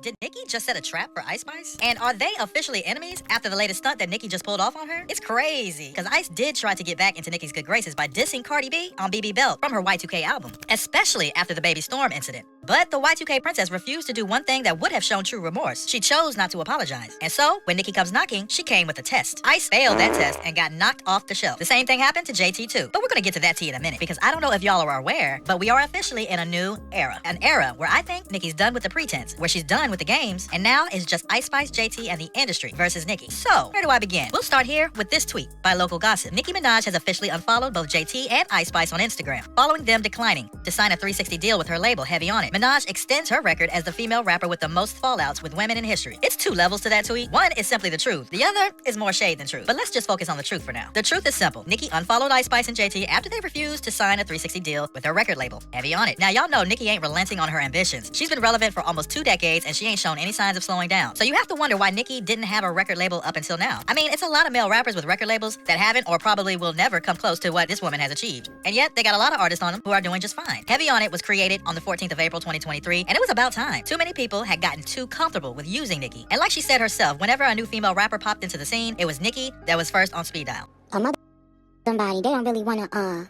Did Nicki just set a trap for Ice Spice? And are they officially enemies after the latest stunt that Nicki just pulled off on her? It's crazy, because Ice did try to get back into Nicki's good graces by dissing Cardi B on BB Belt from her Y2K album, especially after the Baby Storm incident. But the Y2K princess refused to do one thing that would have shown true remorse. She chose not to apologize. And so, when Nicki comes knocking, she came with a test. Ice failed that test and got knocked off the shelf. The same thing happened to JT too. But we're gonna get to that tea in a minute, because I don't know if y'all are aware, but we are officially in a new era. An era where I think Nicki's done with the pretense, where she's done with the games, and now it's just Ice Spice, JT, and the industry versus Nicki. So, where do I begin? We'll start here with this tweet by Local Gossip. Nicki Minaj has officially unfollowed both JT and Ice Spice on Instagram, following them declining to sign a 360 deal with her label, Heavy On It. Minaj extends her record as the female rapper with the most fallouts with women in history. It's two levels to that tweet. One is simply the truth. The other is more shade than truth. But let's just focus on the truth for now. The truth is simple. Nicki unfollowed Ice Spice and JT after they refused to sign a 360 deal with her record label, Heavy On It. Now, y'all know Nicki ain't relenting on her ambitions. She's been relevant for almost 2 decades, and she ain't shown any signs of slowing down. So you have to wonder why Nicki didn't have a record label up until now. I mean, it's a lot of male rappers with record labels that haven't or probably will never come close to what this woman has achieved. And yet, they got a lot of artists on them who are doing just fine. Heavy On It was created on the 14th of April, 2023, and it was about time. Too many people had gotten too comfortable with using Nicki. And like she said herself, whenever a new female rapper popped into the scene, it was Nicki that was first on speed dial. Somebody, they don't really want to,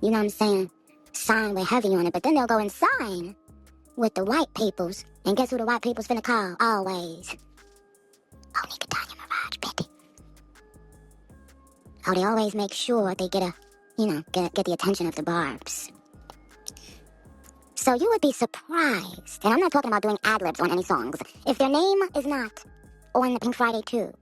you know what I'm saying, sign with Heavy On It, but then they'll go and sign with the white peoples. And guess who the white people's finna call? Always. Oh, Nicki Minaj, baby. Oh, they always make sure they get get the attention of the barbs. So you would be surprised, and I'm not talking about doing ad-libs on any songs, if their name is not on the Pink Friday 2.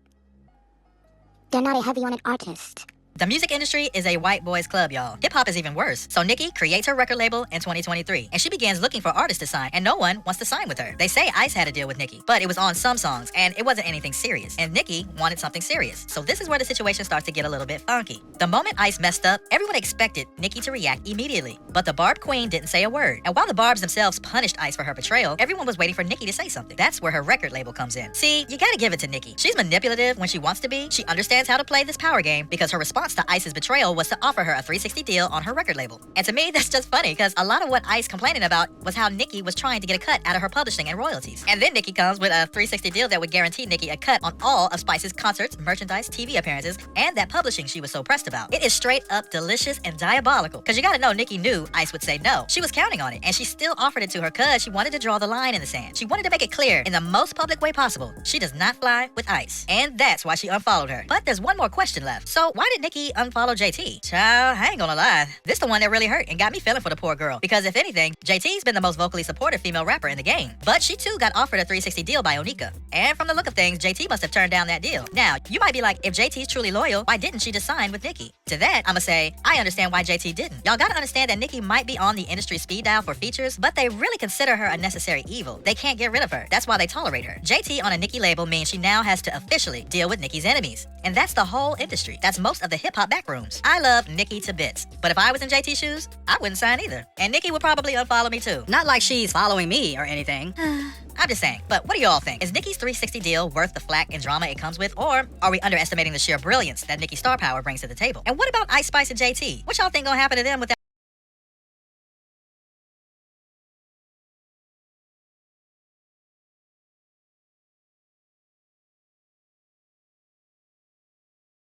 They're not a Heavy On It artist. The music industry is a white boys club, y'all. Hip-hop is even worse. So Nicki creates her record label in 2023, and she begins looking for artists to sign, and no one wants to sign with her. They say Ice had a deal with Nicki, but it was on some songs, and it wasn't anything serious. And Nicki wanted something serious. So this is where the situation starts to get a little bit funky. The moment Ice messed up, everyone expected Nicki to react immediately. But the Barb Queen didn't say a word. And while the Barbs themselves punished Ice for her betrayal, everyone was waiting for Nicki to say something. That's where her record label comes in. See, you gotta give it to Nicki. She's manipulative when she wants to be. She understands how to play this power game, because her response to Ice's betrayal was to offer her a 360 deal on her record label. And to me, that's just funny, because a lot of what Ice complaining about was how Nicki was trying to get a cut out of her publishing and royalties. And then Nicki comes with a 360 deal that would guarantee Nicki a cut on all of Spice's concerts, merchandise, TV appearances, and that publishing she was so pressed about. It is straight up delicious and diabolical, because you gotta know Nicki knew Ice would say no. She was counting on it, and she still offered it to her because she wanted to draw the line in the sand. She wanted to make it clear in the most public way possible, she does not fly with Ice. And that's why she unfollowed her. But there's one more question left. So why did Nicki unfollow JT? Child, I ain't gonna lie. This the one that really hurt and got me feeling for the poor girl. Because if anything, JT's been the most vocally supportive female rapper in the game. But she too got offered a 360 deal by Onika. And from the look of things, JT must have turned down that deal. Now, you might be like, if JT's truly loyal, why didn't she just sign with Nicki? To that, I'ma say, I understand why JT didn't. Y'all gotta understand that Nicki might be on the industry speed dial for features, but they really consider her a necessary evil. They can't get rid of her. That's why they tolerate her. JT on a Nicki label means she now has to officially deal with Nicki's enemies. And that's the whole industry. That's most of the hip-hop backrooms. I love Nicki to bits, but if I was in JT's shoes, I wouldn't sign either. And Nicki would probably unfollow me too. Not like she's following me or anything. I'm just saying. But what do y'all think? Is Nicki's 360 deal worth the flack and drama it comes with, or are we underestimating the sheer brilliance that Nicki's star power brings to the table? And what about Ice Spice and JT? What y'all think gonna happen to them with that